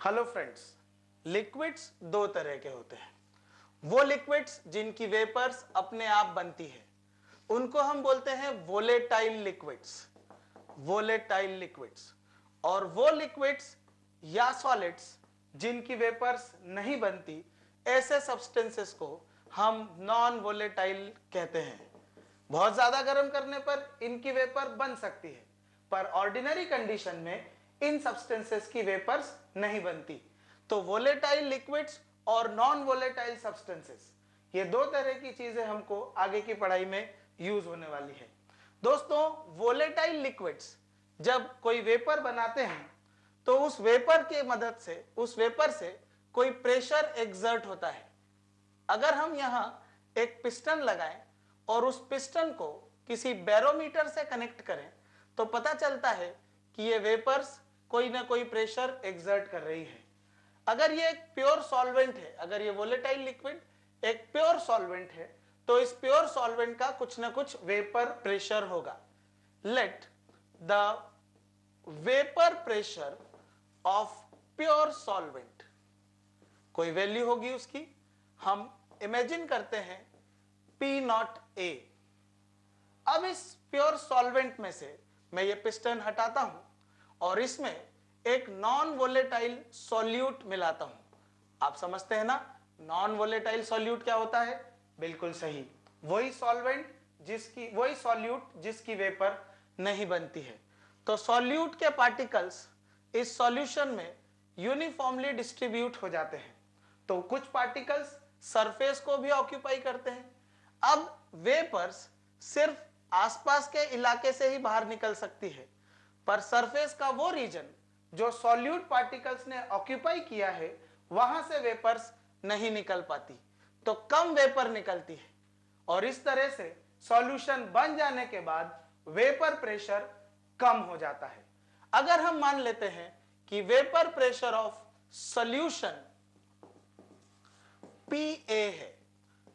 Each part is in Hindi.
हेलो फ्रेंड्स, लिक्विड्स दो तरह के होते हैं। वो लिक्विड्स जिनकी वेपर्स अपने आप बनती है उनको हम बोलते हैं वोलेटाइल लिक्विड्स। वोलेटाइल लिक्विड्स और वो लिक्विड्स या सॉलिड्स जिनकी वेपर्स नहीं बनती, ऐसे सब्सटेंसेस को हम नॉन वोलेटाइल कहते हैं। बहुत ज्यादा गर्म करने पर इनकी वेपर बन सकती है, पर ऑर्डिनरी कंडीशन में इन सब्सटेंसेस की वेपर्स नहीं बनती। तो वोलेटाइल लिक्विड्स और नॉन वोलेटाइल सब्सटेंसेस, ये दो तरह की चीजें हमको आगे की पढ़ाई में यूज होने वाली है। दोस्तों, वोलेटाइल लिक्विड्स जब कोई वेपर बनाते हैं तो उस वेपर के मदद से, उस वेपर से कोई प्रेशर एक्सर्ट होता है। अगर हम यहां एक पिस्टन लगाएं और उस पिस्टन को किसी बैरोमीटर से कनेक्ट करें तो पता चलता है कि ये वेपर्स कोई ना कोई प्रेशर एक्सर्ट कर रही है। अगर ये एक प्योर सॉल्वेंट है, अगर ये वोलेटाइल लिक्विड एक प्योर सॉल्वेंट है, तो इस प्योर सॉल्वेंट का कुछ ना कुछ वेपर प्रेशर होगा। Let the vapour pressure of pure solvent, कोई वैल्यू होगी उसकी, हम इमेजिन करते हैं P0A। अब इस प्योर सॉल्वेंट में से मैं ये पिस्टन हटाता हूं और इसमें एक नॉन वोलेटाइल सॉल्यूट मिलाता हूं। आप समझते हैं ना, नॉन वोलेटाइल सॉल्यूट क्या होता है? बिल्कुल सही, वही सॉल्वेंट जिसकी, वही सॉल्यूट जिसकी वेपर नहीं बनती है। तो सॉल्यूट के पार्टिकल्स इस सॉल्यूशन में यूनिफॉर्मली डिस्ट्रीब्यूट हो जाते हैं। तो कुछ पार्टिकल्स सरफेस को भी ऑक्यूपाई करते हैं। अब वेपर्स सिर्फ आसपास के इलाके से ही बाहर निकल सकती है, पर सरफेस का वो रीजन जो सॉल्यूट पार्टिकल्स ने ऑक्यूपाई किया है, वहां से वेपर्स नहीं निकल पाती, तो कम वेपर निकलती है। और इस तरह से सॉल्यूशन बन जाने के बाद वेपर प्रेशर कम हो जाता है। अगर हम मान लेते हैं कि vapour pressure of solution PA है,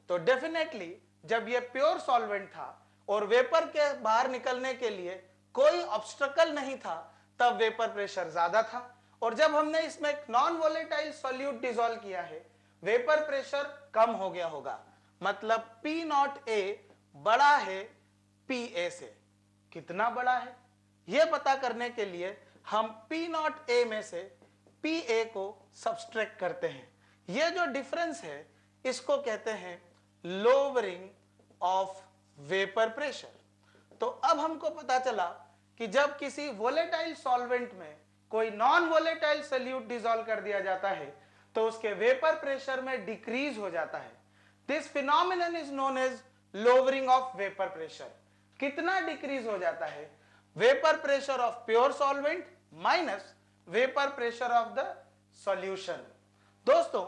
तो डेफिनेटली जब ये प्योर सॉल्वेंट था और वेपर के बाहर निकलने के लिए कोई ऑब्स्ट्रकल नहीं था, तब वेपर प्रेशर ज्यादा था। और जब हमने इसमें एक नॉन वोलेटाइल सॉल्यूट डिसॉल्व किया है, वेपर प्रेशर कम हो गया होगा। मतलब P0A बड़ा है PA से। कितना बड़ा है यह पता करने के लिए हम P0A में से PA को सब्सट्रैक्ट करते हैं। यह जो डिफरेंस है इसको कहते हैं लोअरिंग ऑफ वेपर प्रेशर। तो अब हमको पता चला कि जब किसी वोलेटाइल सॉल्वेंट में कोई नॉन वोलेटाइल सॉल्यूट डिसॉल्व कर दिया जाता है तो उसके वेपर प्रेशर में डिक्रीज हो जाता है। This phenomenon is known as lowering of vapour pressure. कितना डिक्रीज हो जाता है? Vapour pressure of pure solvent minus vapour pressure of the solution. दोस्तों,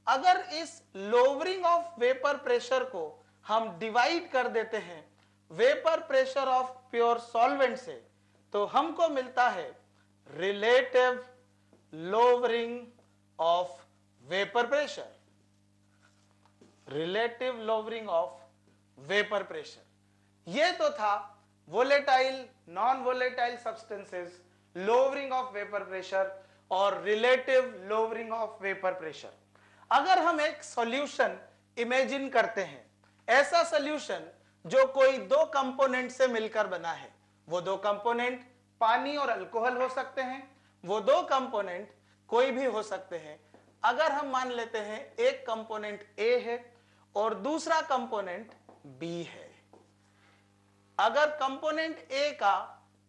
अगर इस लोअरिंग ऑफ वेपर प्रेशर को हम डिवाइड कर देते हैं vapour pressure of pure solvent से, तो हमको मिलता है relative lowering of vapour pressure. Relative lowering of vapour pressure. यह तो था volatile non volatile substances lowering of vapour pressure और relative lowering of vapour pressure. अगर हम एक सॉल्यूशन इमेजिन करते हैं, ऐसा सॉल्यूशन जो कोई दो कंपोनेंट से मिलकर बना है, वो दो कंपोनेंट पानी और अल्कोहल हो सकते हैं, वो दो कंपोनेंट कोई भी हो सकते हैं। अगर हम मान लेते हैं एक कंपोनेंट A है और दूसरा कंपोनेंट B है। अगर कंपोनेंट A का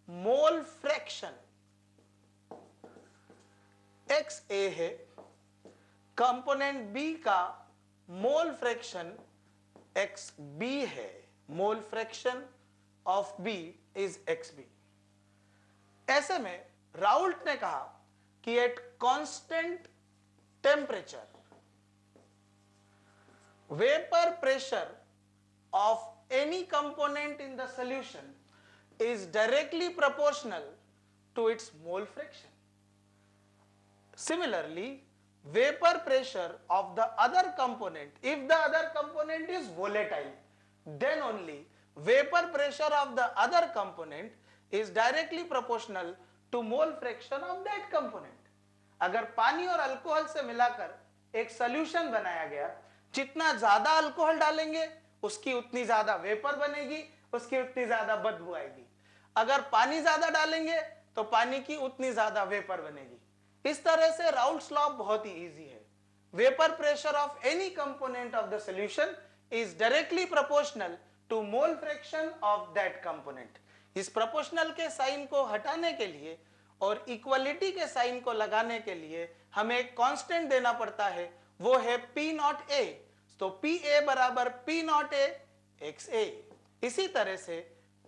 मोल फ्रैक्शन XA है, कंपोनेंट B का मोल फ्रैक्शन XB है, mole fraction of B is XB। ऐसे में राउल्ट ने कहा कि at constant temperature vapour pressure of any component in the solution is directly proportional to its mole fraction. Similarly, vapor pressure of the other component, if the other component is volatile, then only vapor pressure of the other component is directly proportional to mole fraction of that component. अगर पानी और अल्कोहल से मिलाकर एक सॉल्यूशन बनाया गया, जितना ज्यादा अल्कोहल डालेंगे उसकी उतनी ज्यादा वेपर बनेगी, उसकी उतनी ज्यादा बदबू आएगी। अगर पानी ज्यादा डालेंगे तो पानी की उतनी ज्यादा वेपर बनेगी। इस तरह से राउल्ट्स लॉ बहुत ही इजी है। Vapour pressure of any component of the solution is directly proportional to mole fraction of that component. इस प्रोपोर्शनल के साइन को हटाने के लिए और इक्वलिटी के साइन को लगाने के लिए हमें एक कांस्टेंट देना पड़ता है, वो है P नॉट A। तो PA बराबर P नॉट A XA। इसी तरह से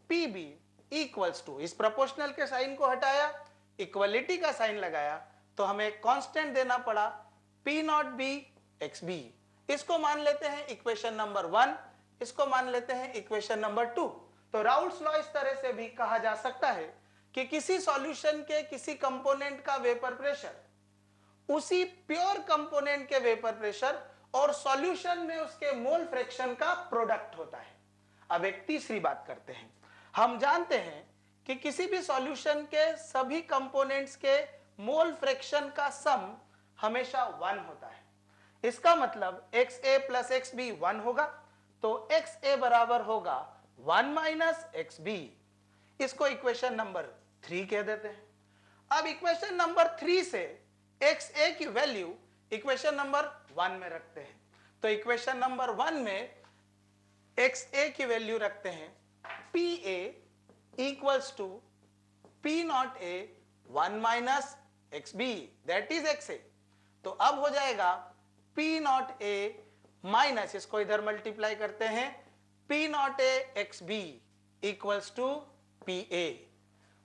PB इक्वल्स टू, इस प्रोपोर्शनल के साइन को हटाया, इक्वलिटी का साइन लगाया, तो हमें कांस्टेंट देना पड़ा P नॉट B XB। इसको मान लेते हैं इक्वेशन नंबर 1, इसको मान लेते हैं इक्वेशन नंबर 2। तो राउल्ट्स लॉ इस तरह से भी कहा जा सकता है कि किसी सॉल्यूशन के किसी कंपोनेंट का वेपर प्रेशर उसी प्योर कंपोनेंट के वेपर प्रेशर और सॉल्यूशन में उसके मोल फ्रैक्शन का प्रोडक्ट होता है। अब एक तीसरी बात करते हैं। हम जानते हैं कि किसी भी सॉल्यूशन के सभी कंपोनेंट्स के मोल फ्रैक्शन का सम हमेशा 1 होता है। इसका मतलब XA प्लस XB 1 होगा, तो XA बराबर होगा 1 माइनस XB। इसको इक्वेशन नंबर 3 कह देते हैं। अब इक्वेशन नंबर 3 से XA की वैल्यू इक्वेशन नंबर 1 में रखते हैं। तो इक्वेशन नंबर 1 में XA की वैल्यू रखते हैं PA equals to P naught A 1 minus XB that is XA। तो अब हो जाएगा P नॉट A माइनस, इसको इधर मल्टीप्लाई करते हैं, P naught A XB equals to PA।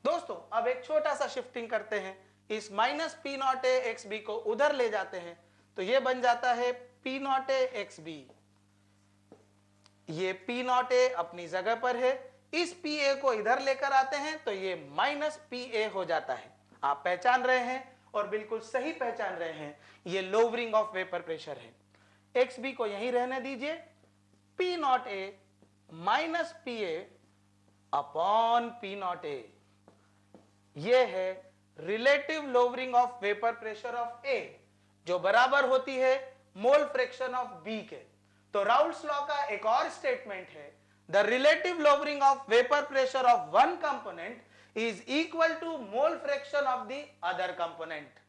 दोस्तों अब एक छोटा सा शिफ्टिंग करते हैं, इस minus P naught A XB को उधर ले जाते हैं, तो ये बन जाता है P नॉट A XB। ये P नॉट A अपनी जगह पर है, इस PA को इधर लेकर आते हैं तो ये माइनस PA हो जाता है। आप पहचान रहे हैं और बिल्कुल सही पहचान रहे हैं, ये लोवरिंग ऑफ वेपर प्रेशर है। XB को यहीं रहने दीजिए, P naught A minus PA upon P naught A, ये है relative lowering of vapour pressure of A, जो बराबर होती है मोल फ्रैक्शन ऑफ B के। तो राउल्ट्स लॉ का एक और स्टेटमेंट है, the relative lowering of vapour pressure of one component is equal to mole fraction of the other component.